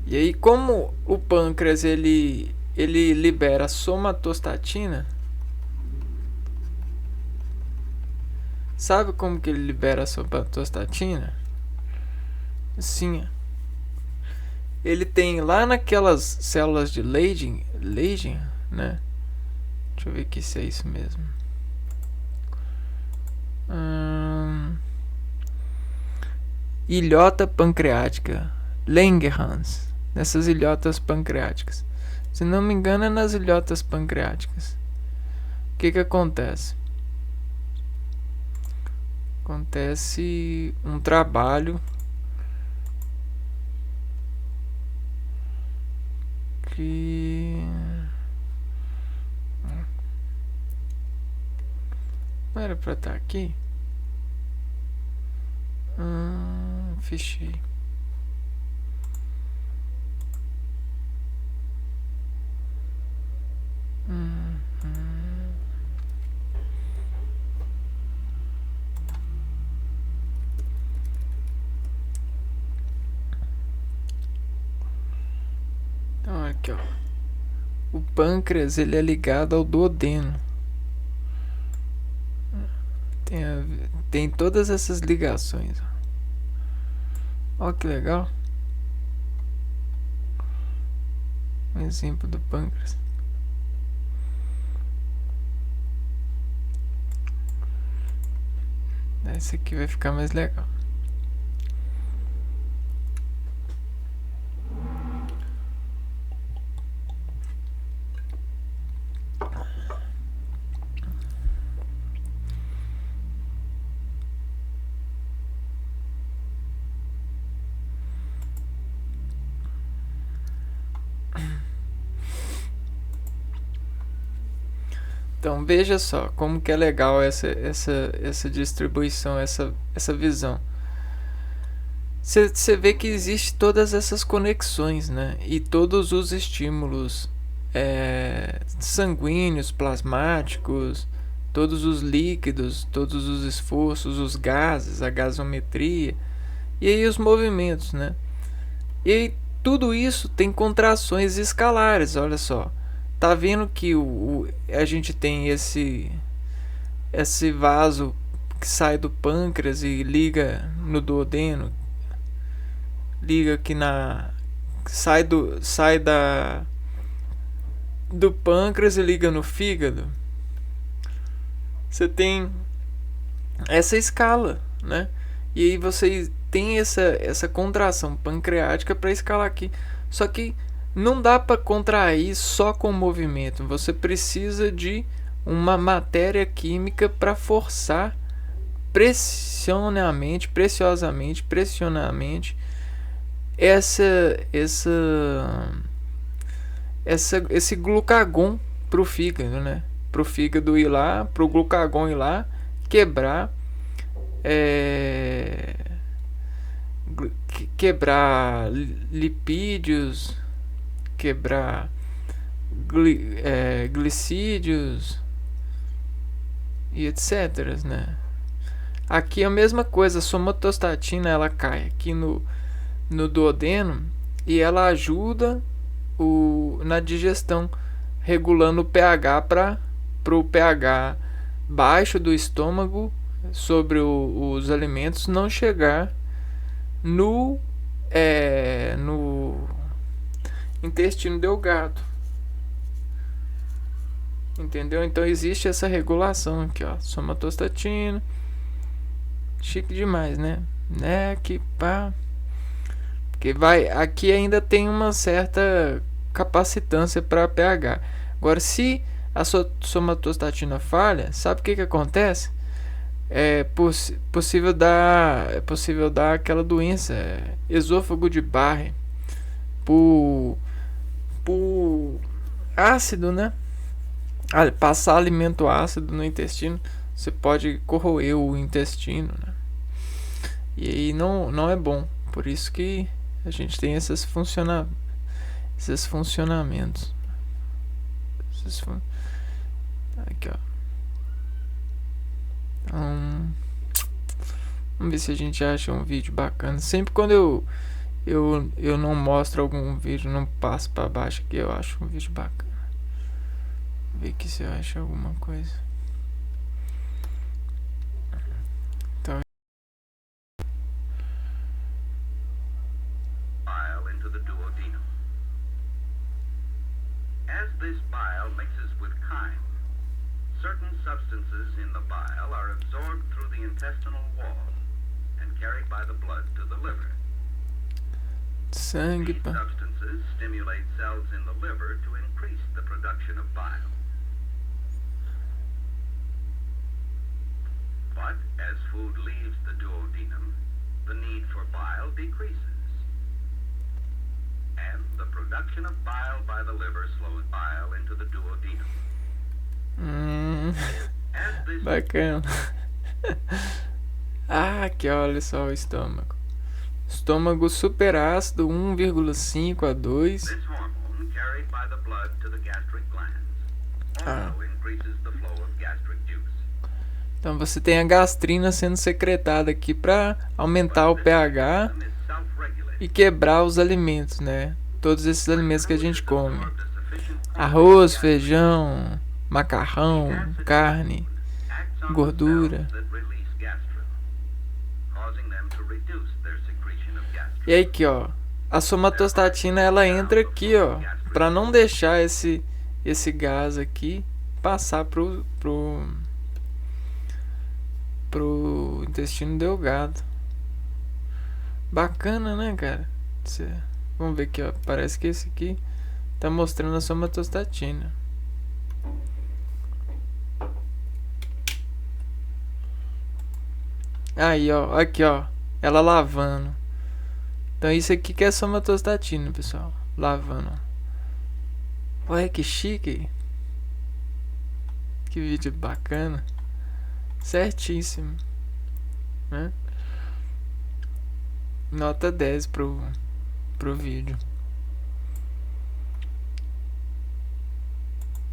E aí, como o pâncreas ele libera somatostatina, sabe como que ele libera a somatostatina? Assim, ele tem lá naquelas células de Leydig, né? Deixa eu ver aqui se é isso mesmo. Ilhota pancreática, Langerhans, nessas ilhotas pancreáticas. Se não me engano, é nas ilhotas pancreáticas. O que acontece? Acontece um trabalho que não era pra estar aqui. Fechei. Então aqui, ó. O pâncreas, ele é ligado ao duodeno. Tem todas essas ligações. Ó que legal. Um exemplo do pâncreas. Esse aqui vai ficar mais legal. Então veja só como que é legal essa distribuição, essa visão. Você vê que existe todas essas conexões, né? E todos os estímulos sanguíneos, plasmáticos, todos os líquidos, todos os esforços, os gases, a gasometria, e aí os movimentos, né? E aí, tudo isso tem contrações escalares, olha só. Tá vendo que a gente tem esse vaso que sai do pâncreas e liga no duodeno, liga aqui sai do pâncreas e liga no fígado. Você tem essa escala, né? E aí você tem essa contração pancreática para escalar aqui. Só que não dá para contrair só com movimento. Você precisa de uma matéria química para forçar preciosamente esse glucagon pro fígado, né? Pro fígado ir lá, pro glucagon ir lá, quebrar lipídios, quebrar glicídios e etc, né? Aqui é a mesma coisa, a somatostatina ela cai aqui no duodeno e ela ajuda na digestão, regulando o pH para o pH baixo do estômago sobre os alimentos não chegar no intestino delgado. Entendeu? Então existe essa regulação aqui, ó. Somatostatina. Chique demais, né? Que pá. Porque aqui ainda tem uma certa capacitância para pH. Agora, se a somatostatina falha, sabe o que acontece? É possível dar aquela doença, esôfago de Barre, por ácido, né? Passar alimento ácido no intestino, você pode corroer o intestino, né? E aí não é bom. Por isso que a gente tem esses funcionamentos. Aqui, ó. Então, vamos ver se a gente acha um vídeo bacana. Sempre quando eu não mostro algum vídeo, não passo para baixo aqui, eu acho um vídeo bacana. Ver aqui se eu acho alguma coisa. Então, bile into the duodenum. As this bile mixes with chyme, certain substances in the bile are absorbed through the intestinal wall and carried by the blood to the liver. Sangue, These pá. substances stimulate cells in the liver to increase the production of bile. But as food leaves the duodenum, the need for bile decreases. And the production of bile by the liver slows bile into the duodenum. As this Bacana. Ah, aqui, olha só o estômago. Estômago superácido 1,5 a 2. This hormone carried by the blood to the gastric glands also increases the flow of gastric juice. Então você tem a gastrina sendo secretada aqui para aumentar o But this pH mechanism is self-regulating. e quebrar os alimentos, né? Todos esses alimentos que a gente come. Absorbed a sufficient Arroz, feijão, macarrão, carne, acts on the gordura. cells that release gastrin, causing them to reduce their secretion of gastrin. E aí aqui, ó, a somatostatina ela entra aqui, ó, para não deixar esse gás aqui passar pro intestino delgado. Bacana, né, cara? Vamos ver aqui, ó, parece que esse aqui tá mostrando a somatostatina. Aí, ó, aqui, ó, ela lavando. Então isso aqui que é somatostatina, pessoal. Lavando. Olha que chique. Que vídeo bacana. Certíssimo, né? Nota 10 pro vídeo.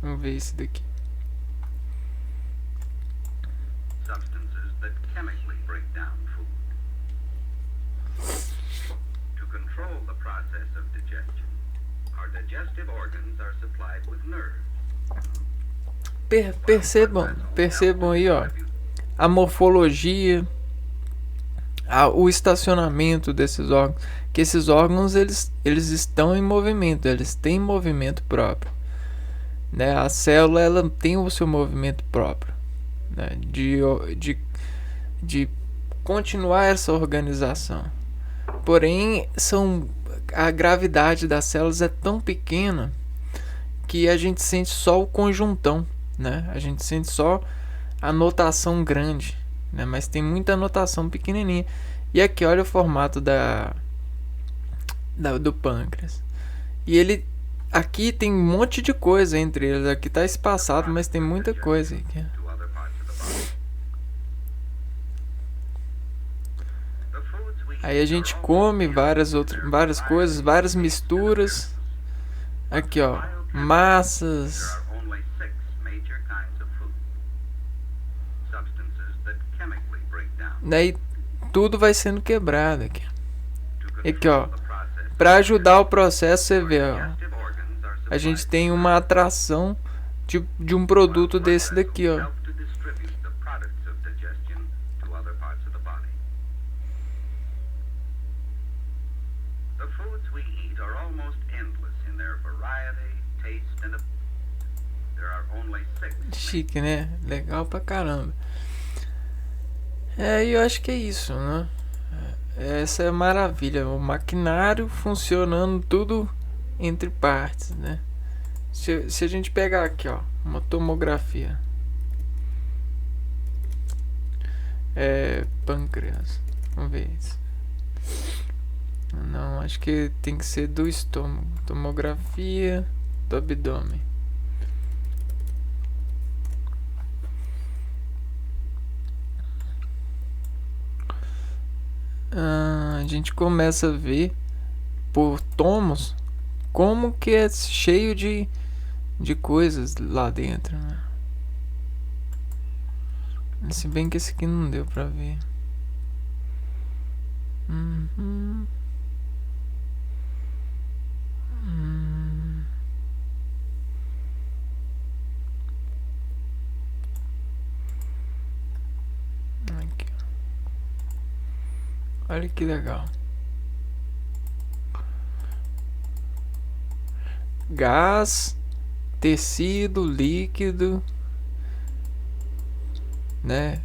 Vamos ver esse daqui. Substances that chemically break down food. To control the process of digestion, our digestive organs are supplied with nerves. Percebam aí, ó, a morfologia, o estacionamento desses órgãos, que esses órgãos eles estão em movimento, eles têm movimento próprio, né? A célula ela tem o seu movimento próprio, né? De continuar essa organização. Porém, a gravidade das células é tão pequena que a gente sente só o conjuntão, né? A gente sente só a notação grande, né? Mas tem muita notação pequenininha. E aqui olha o formato do pâncreas. E ele aqui tem um monte de coisa entre eles. Aqui tá espaçado, mas tem muita coisa aqui. Aí a gente come várias coisas, várias misturas. Aqui, ó, massas. Daí tudo vai sendo quebrado aqui. Aqui, ó, para ajudar o processo, você vê, ó, a gente tem uma atração de um produto desse daqui, ó. Chique, né? Legal pra caramba. E eu acho que é isso, né? Essa é a maravilha. O maquinário funcionando tudo entre partes, né? Se a gente pegar aqui, ó, uma tomografia. Pâncreas. Vamos ver isso. Não, acho que tem que ser do estômago. Tomografia do abdômen. A gente começa a ver por tomos como que é cheio de coisas lá dentro, né? Se bem que esse aqui não deu pra ver. Aqui. Olha que legal. Gás, tecido, líquido, né?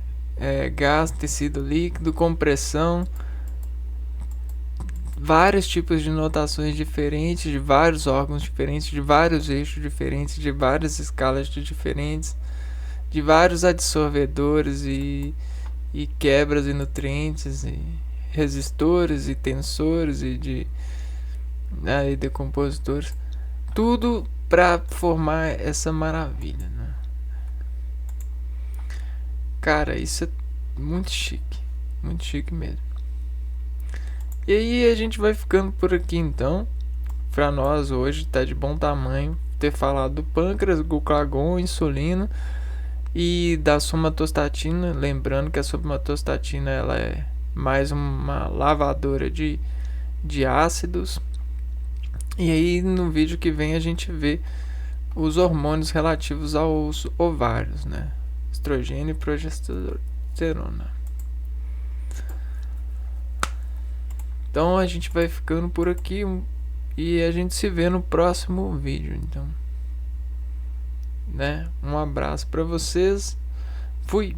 Gás, tecido, líquido, compressão, vários tipos de notações diferentes, de vários órgãos diferentes, de vários eixos diferentes, de várias escalas diferentes, de vários adsorvedores e quebras e nutrientes e resistores e tensores e decompositores, tudo para formar essa maravilha, né? Cara, isso é muito chique mesmo. E aí a gente vai ficando por aqui então. Pra nós hoje tá de bom tamanho ter falado do pâncreas, glucagon, insulina e da somatostatina. Lembrando que a somatostatina ela é mais uma lavadora de ácidos. E aí no vídeo que vem a gente vê os hormônios relativos aos ovários, né? Estrogênio e progesterona. Então a gente vai ficando por aqui e a gente se vê no próximo vídeo. Então, né? Um abraço para vocês. Fui.